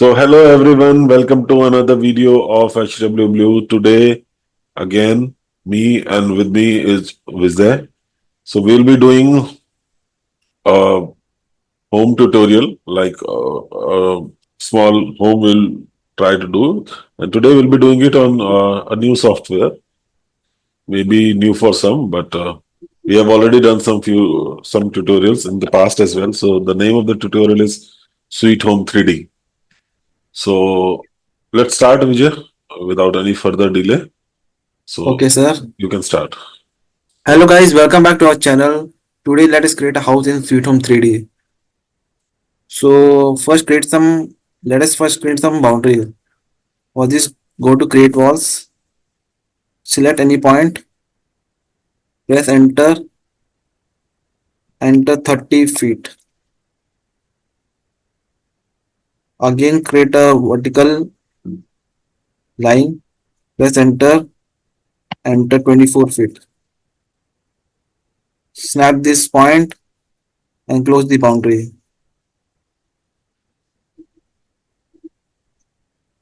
So hello everyone, welcome to another video of HW Blue. Today again, me and with me is Vijay. So we'll be doing a home tutorial, like a small home we'll try to do. And today we'll be doing it on a new software, maybe new for some, but we have already done some tutorials in the past as well. So the name of the tutorial is Sweet Home 3D. So let's start, Vijay, without any further delay. So Okay, sir. you can start. Hello, guys. Welcome back to our channel. Today, let us create a house in Sweet Home 3D. So, let us first create some boundary. For this, go to create walls, select any point, press enter 30 feet. Again, create a vertical line, press enter 24 feet. Snap this point and close the boundary.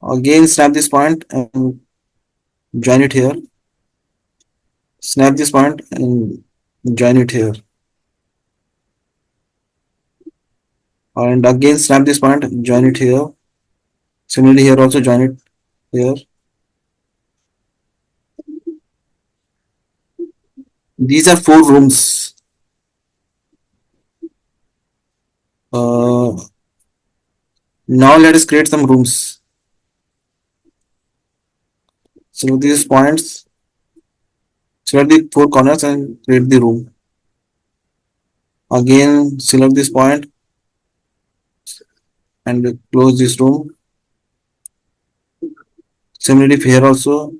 Again, snap this point and join it here. Snap this point and join it here. And again snap this point, join it here. Similarly here also join it here. These are four rooms. Now let us create some rooms. So these points, select the four corners and create the room. Again select this point and close this room. Similarly here also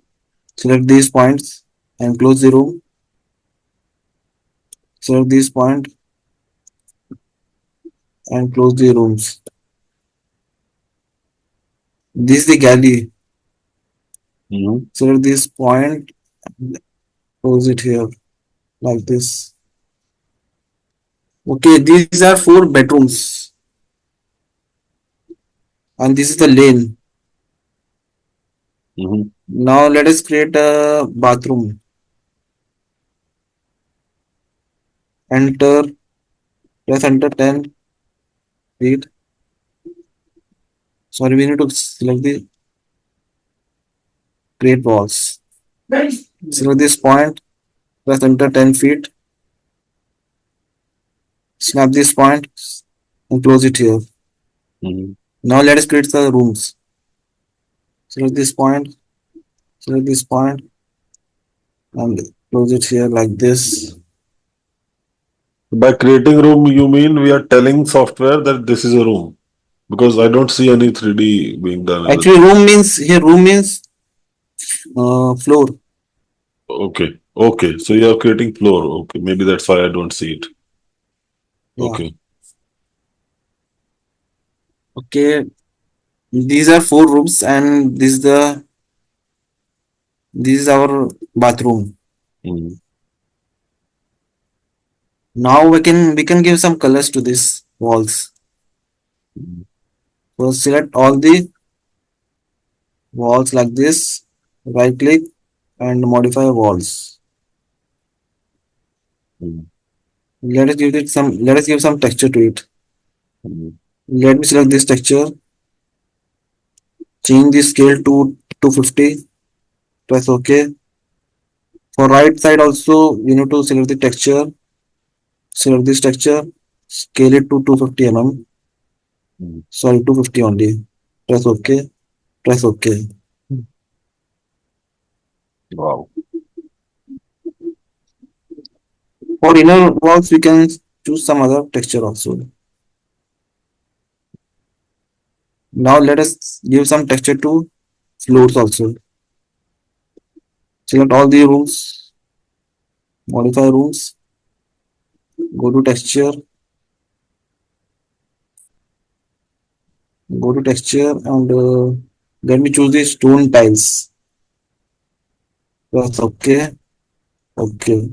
select these points and close the room. Select this point and close the rooms. This is the gallery. Mhm. Select this point and close it here like this. Okay, these are four bedrooms and this is the lane. Mhm. Now let us create a bathroom. Enter, press enter 10 feet. Sorry, we need to select the create walls. Select this point, press enter 10 feet. Snap this point and close it here. Mhm. Now let us create the rooms. Select this point, select this point and close it here like this. By creating room, you mean we are telling software that this is a room because I don't see any 3D being done in the. Actually, room means floor. Okay. Okay. So you are creating floor. Okay. Maybe that's why I don't see it. Yeah. Okay. Okay. These are four rooms and this is our bathroom. Mhm. Now we can give some colors to these walls. Mhm. So select all the walls like this, right click and modify walls. Mhm. Let us give some texture to it. Mhm. Let me select this texture, change the scale to 250, press OK. For right side also we need to select the texture, select this texture, scale it to 250 mm. Mhm. Sorry, 250 only. Press OK, press OK. Wow. For inner walls, we can choose some other texture also. Now let us give some texture to floors also. Select all the rooms, modify rooms, go to texture, and let me choose the stone tiles. Press OK, OK.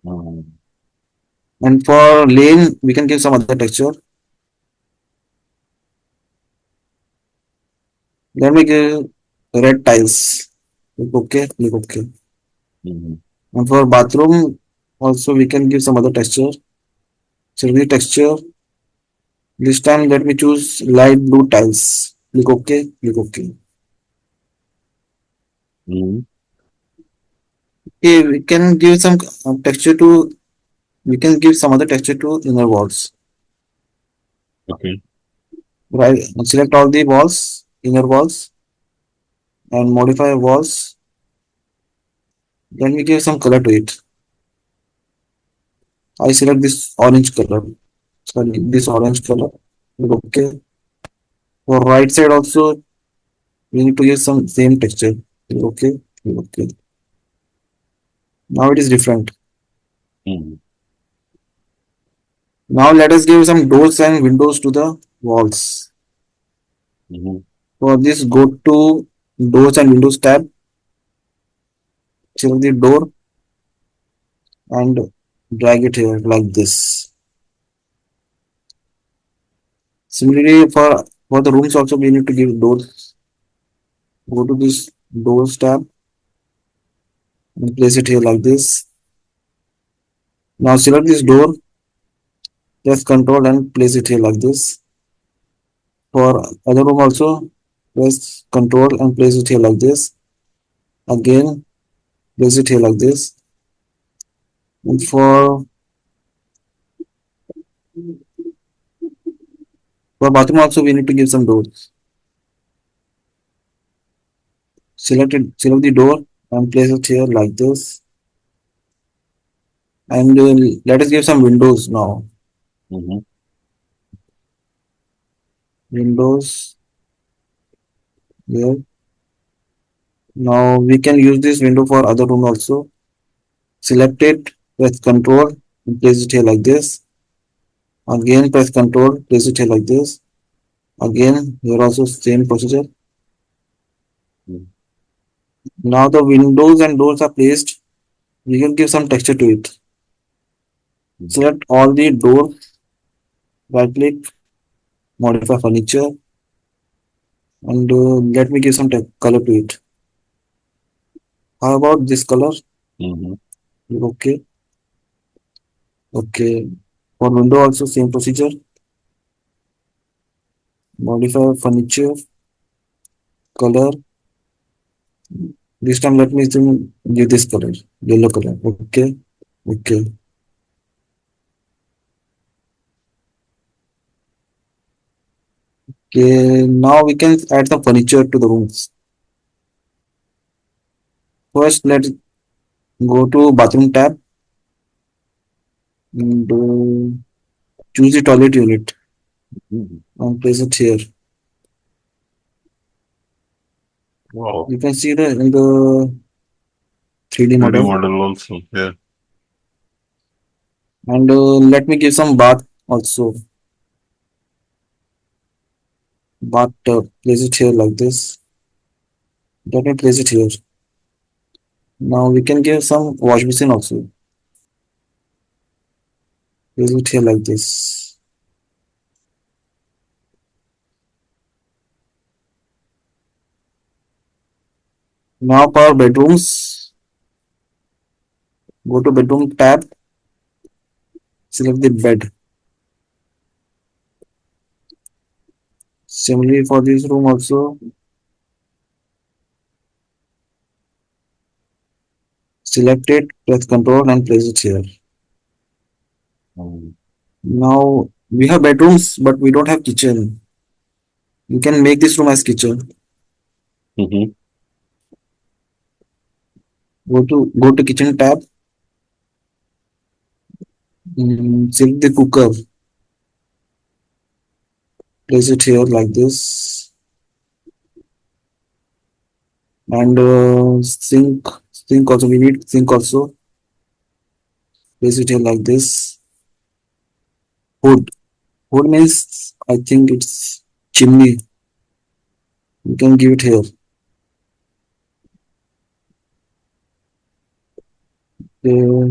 Mhm. And for lane, we can give some other texture. Let me give red tiles. Click OK. Click OK. Mm-hmm. And for bathroom, also we can give some other texture. Select the texture. This time let me choose light blue tiles. Click OK. Click OK. Mm-hmm. Okay, we can give some texture to. We can give some other texture to inner walls. Okay. Right. Select all the walls, inner walls, and modify walls. Then we give some color to it. I select this orange color. Sorry, this orange color. Okay. For right side also, we need to use some same texture. Okay. Okay. Now it is different. Mm-hmm. Now let us give some doors and windows to the walls. Mm-hmm. For this, go to doors and windows tab. Select the door and drag it here like this. Similarly, for the rooms also, we need to give doors. Go to this doors tab and place it here like this. Now select this door, press Control and place it here like this. For other room also, press Control and place it here like this. Again, place it here like this. And for bathroom also, we need to give some doors. Select the door and place it here like this. And let us give some windows now. Mm-hmm. Windows here. Now we can use this window for other room also. Select it, press Control and place it here like this. Again press Control, place it here like this. Again here also same procedure. Now the windows and doors are placed. We can give some texture to it. Mm-hmm. Select all the doors, right click, modify furniture, and let me give some color to it. How about this color? Mm-hmm. Okay, okay. For window also same procedure. Modify furniture, color. This time let me give this color, yellow color. Okay, okay. Okay, now we can add some furniture to the rooms. First, let's go to bathroom tab and choose the toilet unit Mm-hmm. and place it here. Wow. You can see the in the 3D 3D model. model also. Yeah. And let me give some bath also. Bathtub. Place it here like this. Let me place it here. Now we can give some wash basin also. Place it here like this. Now for bedrooms, go to bedroom tab. Select the bed. Similarly for this room also, select it, press Control and place it here. Mm-hmm. Now we have bedrooms, but we don't have kitchen. You can make this room as kitchen. Mm-hmm. Go to kitchen tab. Select the cooker. Place it here like this. And sink also we need sink also. Place it here like this. Hood. Hood means I think it's chimney. You can give it here. Uh,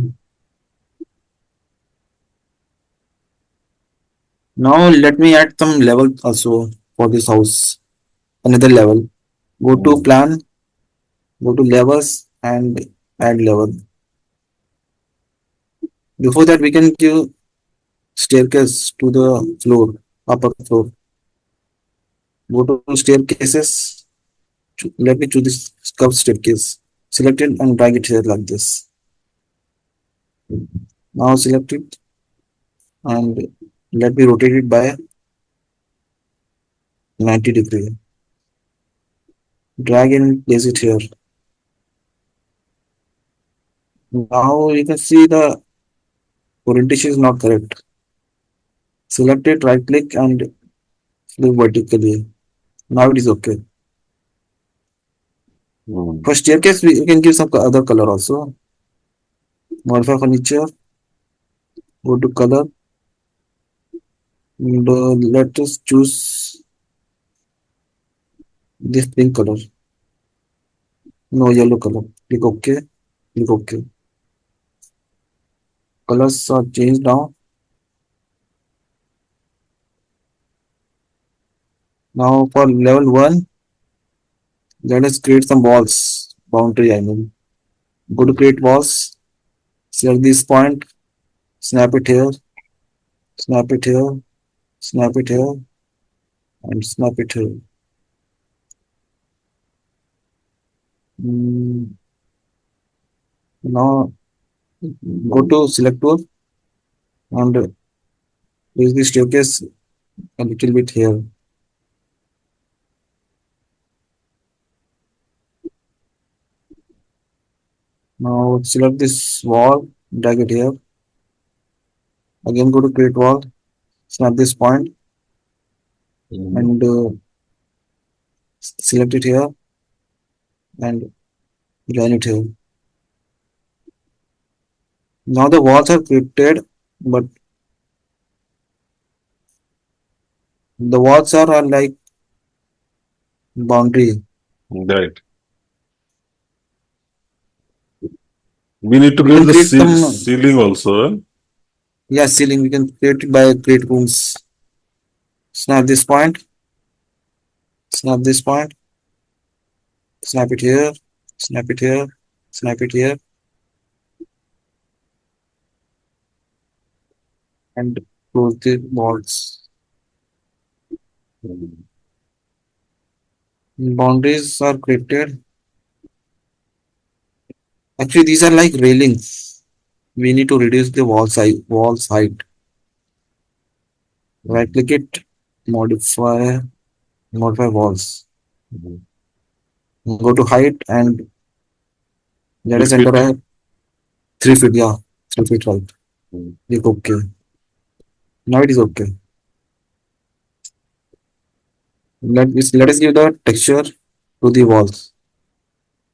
Now let me add some level also for this house. Another level. Go to Mm. plan, go to levels and add level. Before that, we can give staircase to the floor, upper floor. Go to staircases. Let me choose this curved staircase. Select it and drag it here like this. Now select it and let me rotate it by 90 degree. Drag and place it here. Now you can see the orientation is not correct. Select it, right click and flip vertically. Now it is okay. Mm. For staircase, we can give some other color also. Modify furniture, go to color, and let us choose this pink color. No, yellow color. Click OK. Click OK. Colors are changed now. Now for level 1, let us create some walls. Boundary, I mean. Go to Mm. create walls. Select this point. Snap it here. Snap it here. Snap it here. And snap it here. Mm, now go to select tool and place the staircase a little bit here. Now select this wall, drag it here. Again go to create wall, snap this point Mm. and select it here and join it here. Now the walls are created, but the walls are like boundary. Right. We need to We create can the create some, ceiling also. Huh? yeah, ceiling. We can create it by create rooms. Snap this point, snap this point, snap it here, snap it here, snap it here, and close the walls. Mm. Boundaries are created. Actually, these are like railings. We need to reduce the wall's height. Right Mm. click it, modify, modify walls. Mm. Go to height and let 3 us enter feet. a 3 feet. Yeah, 3 feet height. Mm. Click OK. Now it is okay. Let us give the texture to the walls.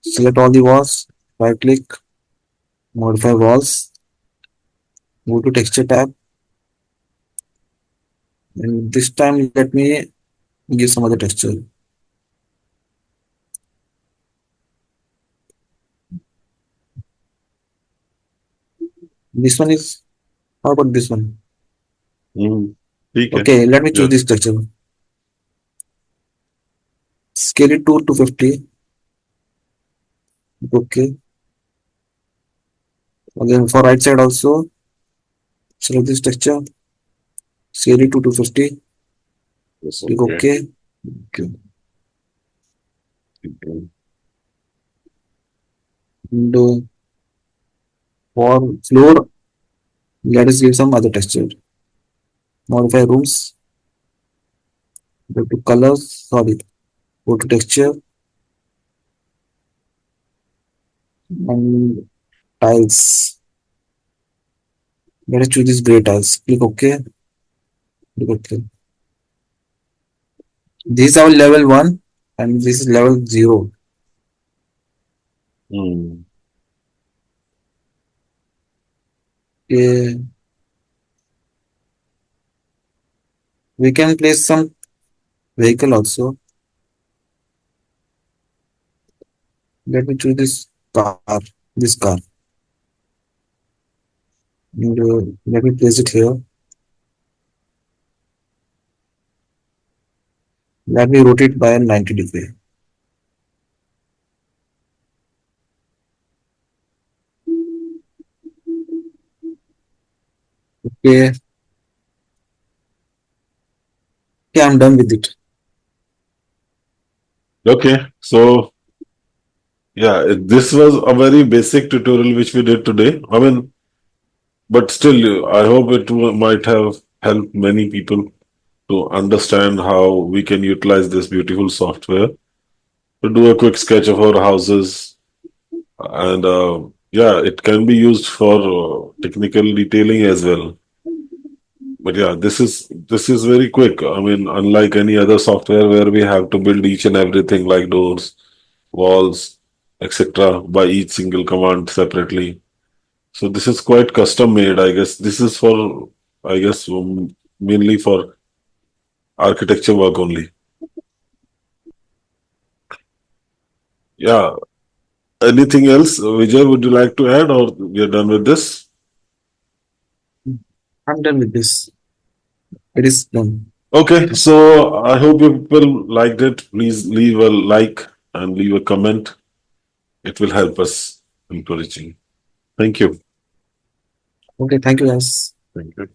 Select all the walls. Right click, modify walls. Go to texture tab. And this time let me give some other texture. This one is, how about this one? Mm. ठीक है. Okay, let me choose Yeah. this texture. Scale it to 250. Okay. Again for right side also, select this texture, scale it to 250. Yes. Click Okay. OK. Okay. Okay. And for floor, let us give some other texture. Modify rooms. Go to colors. Sorry. Go to texture and tiles. Let us choose this gray tiles. Click OK. Click OK. This is our level 1 and this is level 0. Mm. Okay. We can place some vehicle also. Let me choose this car. This car. And let me place it here. Let me rotate by 90 degree. Okay, okay, I'm done with it. Okay, so yeah, this was a very basic tutorial which we did today. I mean, but still, I hope it might have helped many people to understand how we can utilize this beautiful software to do a quick sketch of our houses. And yeah, it can be used for technical detailing as well. But yeah, this is very quick. I mean, unlike any other software where we have to build each and everything like doors, walls, etc. by each single command separately. So this is quite custom made, I guess. This is for, I guess, mainly for architecture work only. Yeah. Anything else, Vijay? Would you like to add, or we are done with this? I'm done with this. It is done. Okay. So I hope you people liked it. Please leave a like and leave a comment. It will help us encouraging. Thank you. Okay, thank you guys. Thank you.